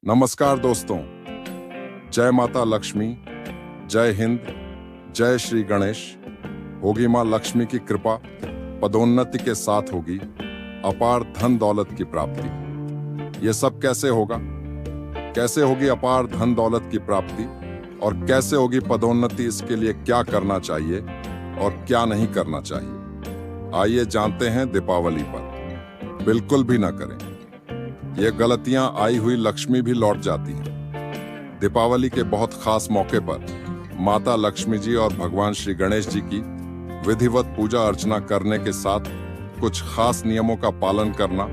नमस्कार दोस्तों, जय माता लक्ष्मी, जय हिंद, जय श्री गणेश। होगी मां लक्ष्मी की कृपा, पदोन्नति के साथ होगी अपार धन दौलत की प्राप्ति। ये सब कैसे होगा? कैसे होगी अपार धन दौलत की प्राप्ति और कैसे होगी पदोन्नति? इसके लिए क्या करना चाहिए और क्या नहीं करना चाहिए, आइए जानते हैं दीपावली पर। बिल्कुल भी ना करें, ये गलतियां आई हुई लक्ष्मी भी लौट जाती हैं। दीपावली के बहुत खास मौके पर माता लक्ष्मी जी और भगवान श्री गणेश जी की विधिवत पूजा अर्चना करने के साथ कुछ खास नियमों का पालन करना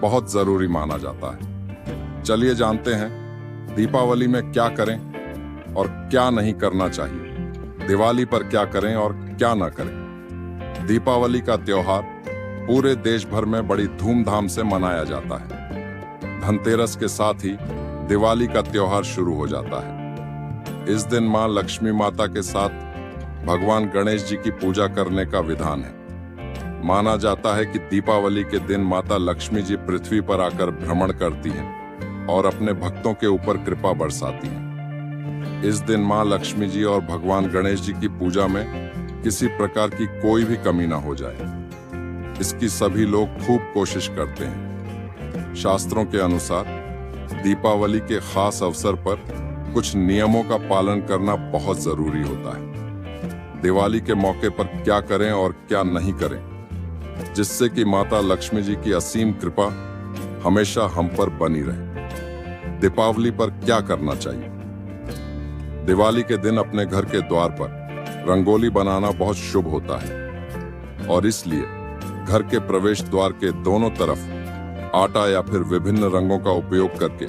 बहुत जरूरी माना जाता है। चलिए जानते हैं दीपावली में क्या करें और क्या नहीं करना चाहिए, दिवाली पर क्या करें और क्या ना करें। दीपावली का त्योहार पूरे देश भर में बड़ी धूमधाम से मनाया जाता है। धनतेरस के साथ ही दिवाली का त्योहार शुरू हो जाता है। इस दिन मां लक्ष्मी माता के साथ भगवान गणेश जी की पूजा करने का विधान है। माना जाता है कि दीपावली के दिन माता लक्ष्मी जी पृथ्वी पर आकर भ्रमण करती हैं और अपने भक्तों के ऊपर कृपा बरसाती हैं। इस दिन मां लक्ष्मी जी और भगवान गणेश जी की पूजा में किसी प्रकार की कोई भी कमी ना हो जाए, इसकी सभी लोग खूब कोशिश करते हैं। शास्त्रों के अनुसार दीपावली के खास अवसर पर कुछ नियमों का पालन करना बहुत जरूरी होता है। दिवाली के मौके पर क्या करें और क्या नहीं करें, जिससे कि माता लक्ष्मी जी की असीम कृपा हमेशा हम पर बनी रहे। दीपावली पर क्या करना चाहिए? दिवाली के दिन अपने घर के द्वार पर रंगोली बनाना बहुत शुभ होता है और इसलिए घर के प्रवेश द्वार के दोनों तरफ आटा या फिर विभिन्न रंगों का उपयोग करके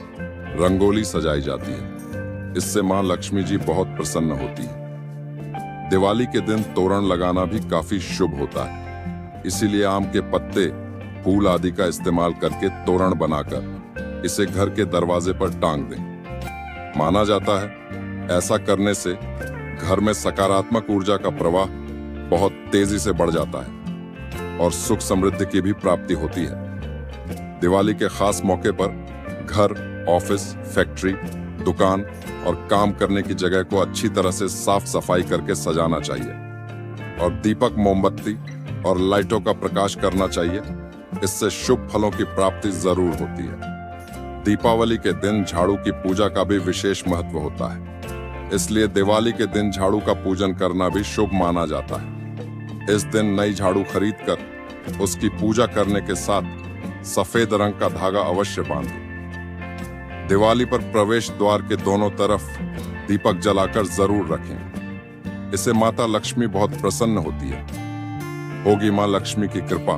रंगोली सजाई जाती है। इससे मां लक्ष्मी जी बहुत प्रसन्न होती है। दिवाली के दिन तोरण लगाना भी काफी शुभ होता है, इसीलिए आम के पत्ते, फूल आदि का इस्तेमाल करके तोरण बनाकर इसे घर के दरवाजे पर टांग दें। माना जाता है ऐसा करने से घर में सकारात्मक ऊर्जा का प्रवाह बहुत तेजी से बढ़ जाता है और सुख समृद्धि की भी प्राप्ति होती है। दिवाली के खास मौके पर घर, ऑफिस, फैक्ट्री, दुकान और काम करने की जगह को अच्छी तरह से साफ सफाई करके सजाना चाहिए और दीपक, मोमबत्ती और लाइटों का प्रकाश करना चाहिए। इससे शुभ फलों की प्राप्ति जरूर होती है। दीपावली के दिन झाड़ू की पूजा का भी विशेष महत्व होता है, इसलिए दिवाली के दिन झाड़ू का पूजन करना भी शुभ माना जाता है। इस दिन नई झाड़ू खरीद कर उसकी पूजा करने के साथ सफेद रंग का धागा अवश्य बांधें। दिवाली पर प्रवेश द्वार के दोनों तरफ दीपक जलाकर जरूर रखें। इससे माता लक्ष्मी बहुत प्रसन्न होती है। होगी मां लक्ष्मी की कृपा,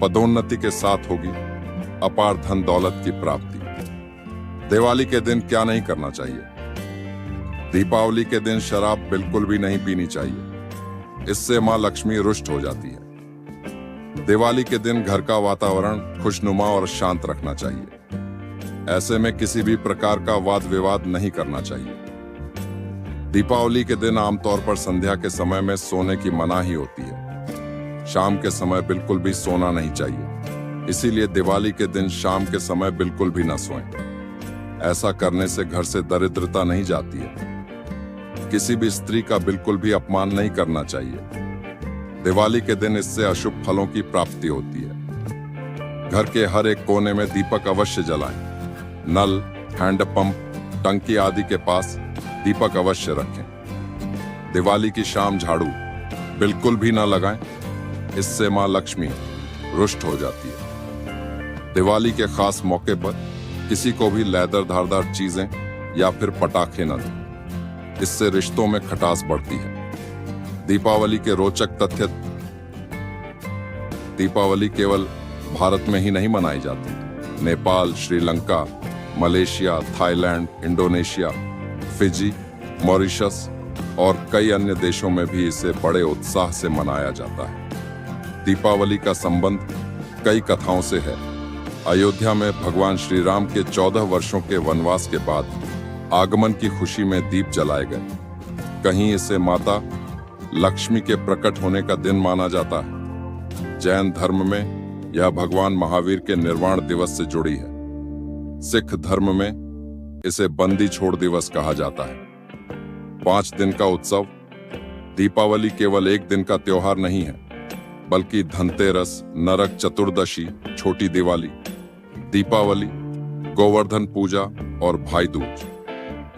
पदोन्नति के साथ होगी अपार धन दौलत की प्राप्ति। दिवाली के दिन क्या नहीं करना चाहिए? दीपावली के दिन शराब बिल्कुल भी नहीं पीनी चाहिए, इससे मां लक्ष्मी रुष्ट हो जाती है। दिवाली के दिन घर का वातावरण खुशनुमा और शांत रखना चाहिए। ऐसे में किसी भी प्रकार का वाद विवाद नहीं करना चाहिए। दीपावली के दिन आमतौर पर संध्या के समय में सोने की मनाही होती है। शाम के समय बिल्कुल भी सोना नहीं चाहिए, इसीलिए दिवाली के दिन शाम के समय बिल्कुल भी न सोएं। ऐसा करने से घर से दरिद्रता नहीं जाती है। किसी भी स्त्री का बिल्कुल भी अपमान नहीं करना चाहिए। दिवाली के दिन इससे अशुभ फलों की प्राप्ति होती है। घर के हर एक कोने में दीपक अवश्य जलाएं। नल, हैंडपंप, टंकी आदि के पास दीपक अवश्य रखें। दिवाली की शाम झाड़ू बिल्कुल भी ना लगाएं, इससे मां लक्ष्मी रुष्ट हो जाती है। दिवाली के खास मौके पर किसी को भी लेदर धारदार चीजें या फिर पटाखे न दें, इससे रिश्तों में खटास बढ़ती है। दीपावली के रोचक तथ्य: दीपावली केवल भारत में ही नहीं मनाई जाती। Nepal, Sri Lanka, Malaysia, Thailand, Indonesia, Fiji, Mauritius और कई अन्य देशों में भी इसे बड़े उत्साह से मनाया जाता है। दीपावली का संबंध कई कथाओं से है। अयोध्या में भगवान श्री राम के 14 वर्षों के वनवास के बाद आगमन की खुशी में दीप जलाए गए। कहीं इसे माता लक्ष्मी के प्रकट होने का दिन माना जाता है। जैन धर्म में यह भगवान महावीर के निर्वाण दिवस से जुड़ी है। सिख धर्म में इसे बंदी छोड़ दिवस कहा जाता है। 5 दिन का उत्सव। दीपावली केवल एक दिन का त्योहार नहीं है, बल्कि धनतेरस, नरक चतुर्दशी, छोटी दिवाली, दीपावली, गोवर्धन पूजा और भाई दूज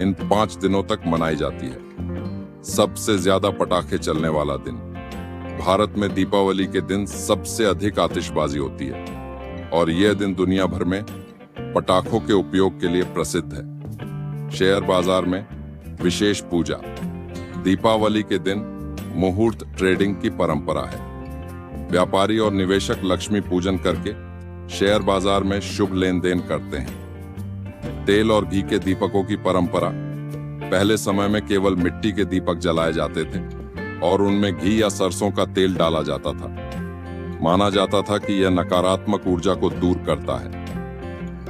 इन 5 दिनों तक मनाई जाती है। सबसे ज्यादा पटाखे चलने वाला दिन। भारत में दीपावली के दिन सबसे अधिक आतिशबाजी होती है और यह दिन दुनिया भर में पटाखों के उपयोग के लिए प्रसिद्ध है। शेयर बाजार में विशेष पूजा। दीपावली के दिन मुहूर्त ट्रेडिंग की परंपरा है। व्यापारी और निवेशक लक्ष्मी पूजन करके शेयर बाजार में शुभ लेन देन करते हैं। तेल और घी के दीपकों की परंपरा। पहले समय में केवल मिट्टी के दीपक जलाए जाते थे और उनमें घी या सरसों का तेल डाला जाता था। माना जाता था कि यह नकारात्मक ऊर्जा को दूर करता है।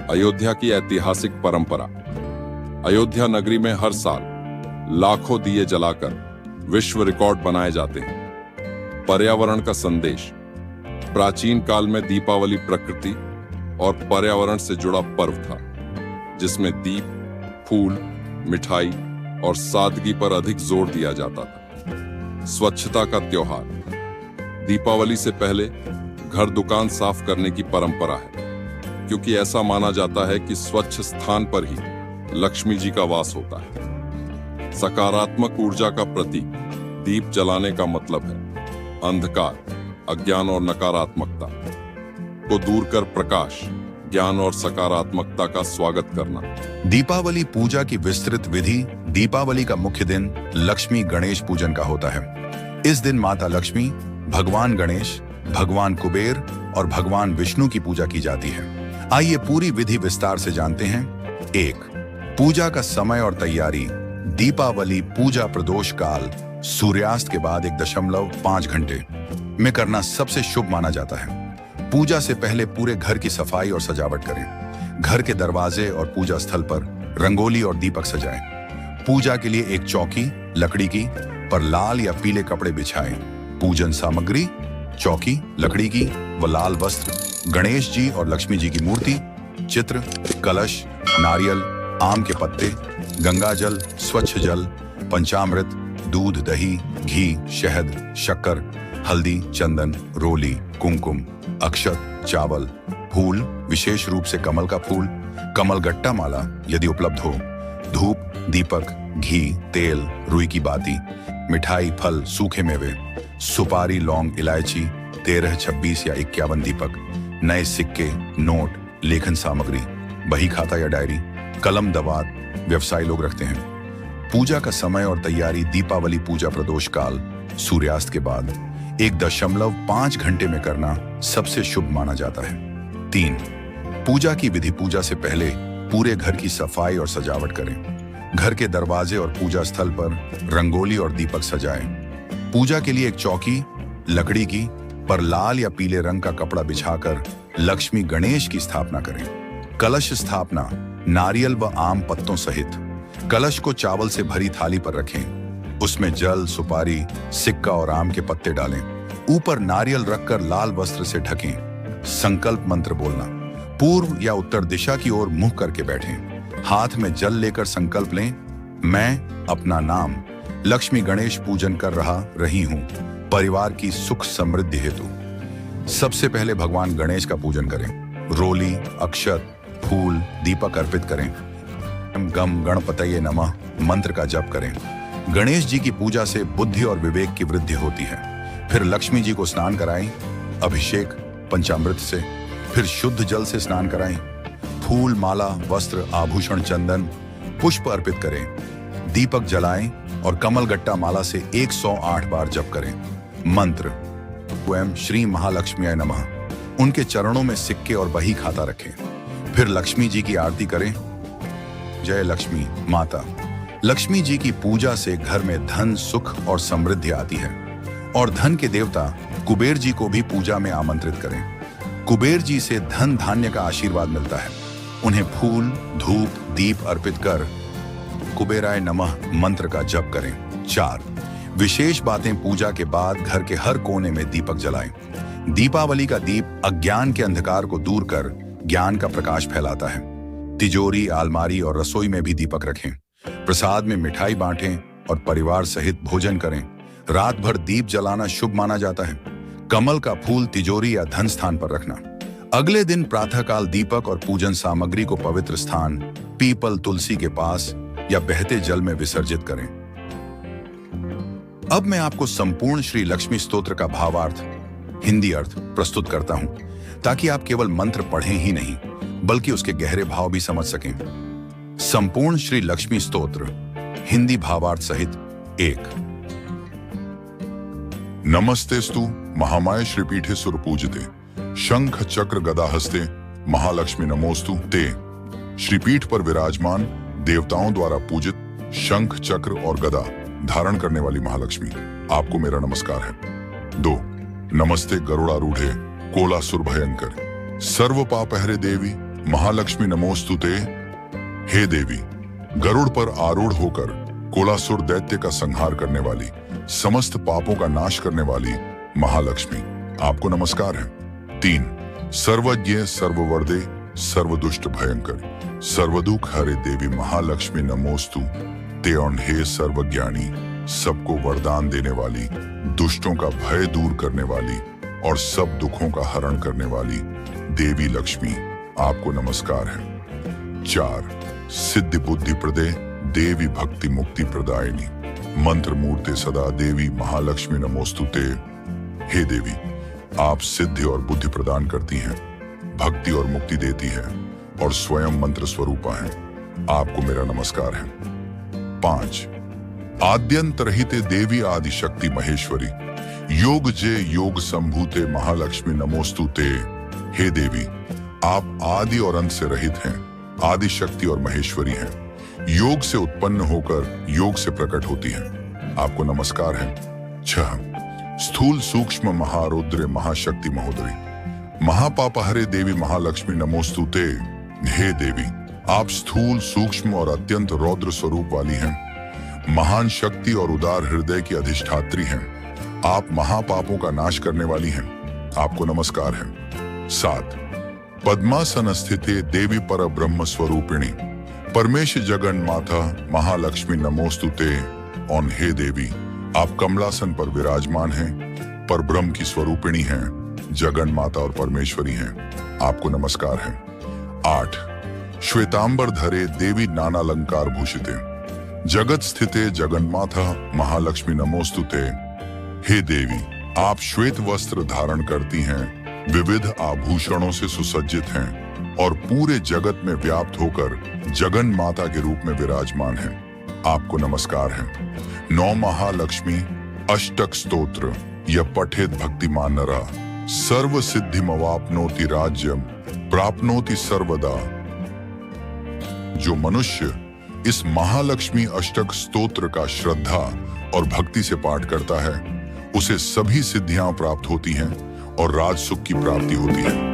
अयोध्या की ऐतिहासिक परंपरा। अयोध्या नगरी में हर साल लाखों दिए जलाकर विश्व रिकॉर्ड बनाए जाते हैं। पर्यावरण का संदेश। प्राचीन काल में दीपावली प्रकृति और पर्यावरण से जुड़ा पर्व था, जिसमें दीप, फूल, मिठाई और सादगी पर अधिक जोर दिया जाता था। स्वच्छता का त्योहार। दीपावली से पहले घर दुकान साफ करने की परंपरा है, क्योंकि ऐसा माना जाता है कि स्वच्छ स्थान पर ही लक्ष्मी जी का वास होता है। सकारात्मक ऊर्जा का प्रतीक। दीप जलाने का मतलब है अंधकार, अज्ञान और नकारात्मकता को दूर कर प्रकाश, ज्ञान और सकारात्मकता का स्वागत करना। दीपावली पूजा की विस्तृत विधि। दीपावली का मुख्य दिन लक्ष्मी गणेश पूजन का होता है। इस दिन माता लक्ष्मी, भगवान गणेश, भगवान कुबेर और भगवान विष्णु की पूजा की जाती है। आइए पूरी विधि विस्तार से जानते हैं। 1. पूजा का समय और तैयारी। दीपावली पूजा प्रदोष काल सूर्यास्त के बाद 1.5 घंटे में करना सबसे शुभ माना जाता है। पूजा से पहले पूरे घर की सफाई और सजावट करें। घर के दरवाजे और पूजा स्थल पर रंगोली और दीपक सजाएं। पूजा के लिए एक चौकी लकड़ी की पर लाल या पीले कपड़े बिछाएं। पूजन सामग्री: चौकी लकड़ी की व लाल वस्त्र, गणेश जी और लक्ष्मी जी की मूर्ति, चित्र, कलश, नारियल, आम के पत्ते, गंगा जल, स्वच्छ जल, पंचामृत, दूध, दही, घी, शहद, शक्कर, हल्दी, चंदन, रोली, कुमकुम, अक्षत, चावल, फूल, विशेष रूप से कमल का फूल, कमल गट्टा माला यदि उपलब्ध हो, धूप, दीपक, घी, तेल, रुई की बाती, मिठाई, फल, सूखे मेवे, सुपारी, लौंग, इलायची, 13, 26 या 51 दीपक, नए सिक्के, नोट, लेखन सामग्री, बही खाता या डायरी, कलम, दवात व्यवसायी लोग रखते हैं। पूजा का समय और तैयारी। दीपावली पूजा प्रदोष काल सूर्यास्त के बाद 1.5 घंटे में करना सबसे शुभ माना जाता है। 3. पूजा की विधि। पूजा से पहले पूरे घर की सफाई और सजावट करें। घर के दरवाजे और पूजा स्थल पर रंगोली और दीपक सजाएं। पूजा के लिए एक चौकी लकड़ी की पर लाल या पीले रंग का कपड़ा बिछाकर लक्ष्मी गणेश की स्थापना करें। कलश स्थापना। नारियल व आम पत्तों सहित कलश को चावल से भरी थाली पर रखें। उसमें जल, सुपारी, सिक्का और आम के पत्ते डालें। ऊपर नारियल रखकर लाल वस्त्र से ढकें। संकल्प मंत्र बोलना। पूर्व या उत्तर दिशा की ओर मुंह करके बैठें। हाथ में जल लेकर संकल्प लें, मैं अपना नाम लक्ष्मी गणेश पूजन कर रही हूं, परिवार की सुख समृद्धि हेतु। सबसे पहले भगवान गणेश का पूजन करें। रोली, अक्षत, फूल, दीपक अर्पित करें। गम गणपतये नमः मंत्र का जप करें। गणेश जी की पूजा से बुद्धि और विवेक की वृद्धि होती है। फिर लक्ष्मी जी को स्नान कराएं, अभिषेक पंचामृत से। फिर शुद्ध जल से स्नान कराएं। फूल, माला, वस्त्र, आभूषण, चंदन, पुष्प अर्पित करें। दीपक जलाएं और कमल गट्टा माला से 108 बार जप करें। मंत्र: ओम श्री महालक्ष्मी नमः। उनके चरणों में सिक्के और बही खाता रखें। फिर लक्ष्मी जी की आरती करें। जय लक्ष्मी माता। लक्ष्मी जी की पूजा से घर में धन, सुख और समृद्धि आती है। और धन के देवता कुबेर जी को भी पूजा में आमंत्रित करें। कुबेर जी से धन धान्य का आशीर्वाद मिलता है। उन्हें फूल, धूप, दीप अर्पित कर कुबेराय नमः मंत्र का जप करें। 4. विशेष बातें। पूजा के बाद घर के हर कोने में दीपक जलाएं। दीपावली का दीप अज्ञान के अंधकार को दूर कर ज्ञान का प्रकाश फैलाता है। तिजोरी, अलमारी और रसोई में भी दीपक रखें। प्रसाद में मिठाई बांटें और परिवार सहित भोजन करें। रात भर दीप जलाना शुभ माना जाता है। कमल का फूल तिजोरी या धन स्थान पर रखना। अगले दिन प्रातःकाल दीपक और पूजन सामग्री को पवित्र स्थान, पीपल, तुलसी के पास या बहते जल में विसर्जित करें। अब मैं आपको संपूर्ण श्री लक्ष्मी स्तोत्र का भावार्थ, हिंदी अर्थ प्रस्तुत करता हूं, ताकि आप केवल मंत्र पढ़ें ही नहीं बल्कि उसके गहरे भाव भी समझ सकें। संपूर्ण श्री लक्ष्मी स्तोत्र हिंदी भावार्थ सहित 1। नमस्तेस्तु महामाय श्रीपीठे सुरपूजिते शंख चक्र गदा हस्ते महालक्ष्मी नमोस्तु ते। श्रीपीठ पर विराजमान देवताओं द्वारा पूजित शंख चक्र और गदा धारण करने वाली महालक्ष्मी, आपको मेरा नमस्कार है। 2। नमस्ते गरुड़ारूढ़े कोलासुर भयंकर सर्व पापहरे देवी महालक्ष्मी नमोस्तुते। हे देवी, गरुड़ पर आरूढ़ होकर कोलासुर दैत्य का संहार करने वाली, समस्त पापों का नाश करने वाली महालक्ष्मी, आपको नमस्कार है। 3। सर्वज्ञ सर्ववरदे सर्वदुष्ट भयंकर सर्वदुख हरे देवी महालक्ष्मी नमोस्तु ते। और हे सर्वज्ञानी, सबको वरदान देने वाली, दुष्टों का भय दूर करने वाली और सब दुखों का हरण करने वाली देवी लक्ष्मी, आपको नमस्कार है। 4। सिद्धि बुद्धि प्रदे देवी भक्ति मुक्ति प्रदायिनी मंत्र मूर्ते सदा देवी महालक्ष्मी नमोस्तुते। हे देवी, आप सिद्धि और बुद्धि प्रदान करती हैं, भक्ति और मुक्ति देती हैं और स्वयं मंत्र स्वरूपा हैं, आपको मेरा नमस्कार है। 5। आद्यंत रहिते देवी आदि शक्ति महेश्वरी योग जे योग संभूते महालक्ष्मी नमोस्तुते। हे देवी, आप आदि और अंत से रहित हैं, आदि शक्ति और महेश्वरी हैं, योग से उत्पन्न होकर योग से प्रकट होती हैं, आपको नमस्कार है। 6। स्थूल सूक्ष्म महारुद्र महाशक्ति महोदरी महापापहरे देवी महालक्ष्मी नमोस्तुते। हे देवी, आप स्थूल सूक्ष्म और अत्यंत रौद्र स्वरूप वाली हैं, महान शक्ति और उदार हृदय की अधिष्ठात्री हैं, आप महापापों का नाश करने वाली हैं, आपको नमस्कार है। 7। पद्मासन स्थिते देवी पर ब्रह्म स्वरूपिणी परमेश जगन माता महालक्ष्मी नमोस्तुते। और हे देवी, आप कमलासन पर विराजमान हैं, पर ब्रह्म की स्वरूपिणी हैं, जगन माता और परमेश्वरी हैं, आपको नमस्कार है। 8। श्वेतांबर धरे देवी नाना अलंकार भूषिते जगत स्थिते जगन माता महालक्ष्मी नमोस्तुते। हे देवी, आप श्वेत वस्त्र धारण करती हैं, विविध आभूषणों से सुसज्जित हैं और पूरे जगत में व्याप्त होकर जगन माता के रूप में विराजमान हैं, आपको नमस्कार है। 9 महालक्ष्मी अष्टक स्तोत्र यह पठेत भक्तिमान नरा सर्व सिद्धि मवाप्नोति राज्यम प्राप्नोति सर्वदा। जो मनुष्य इस महालक्ष्मी अष्टक स्तोत्र का श्रद्धा और भक्ति से पाठ करता है, उसे सभी सिद्धियां प्राप्त होती हैं और राज सुख की प्राप्ति होती है।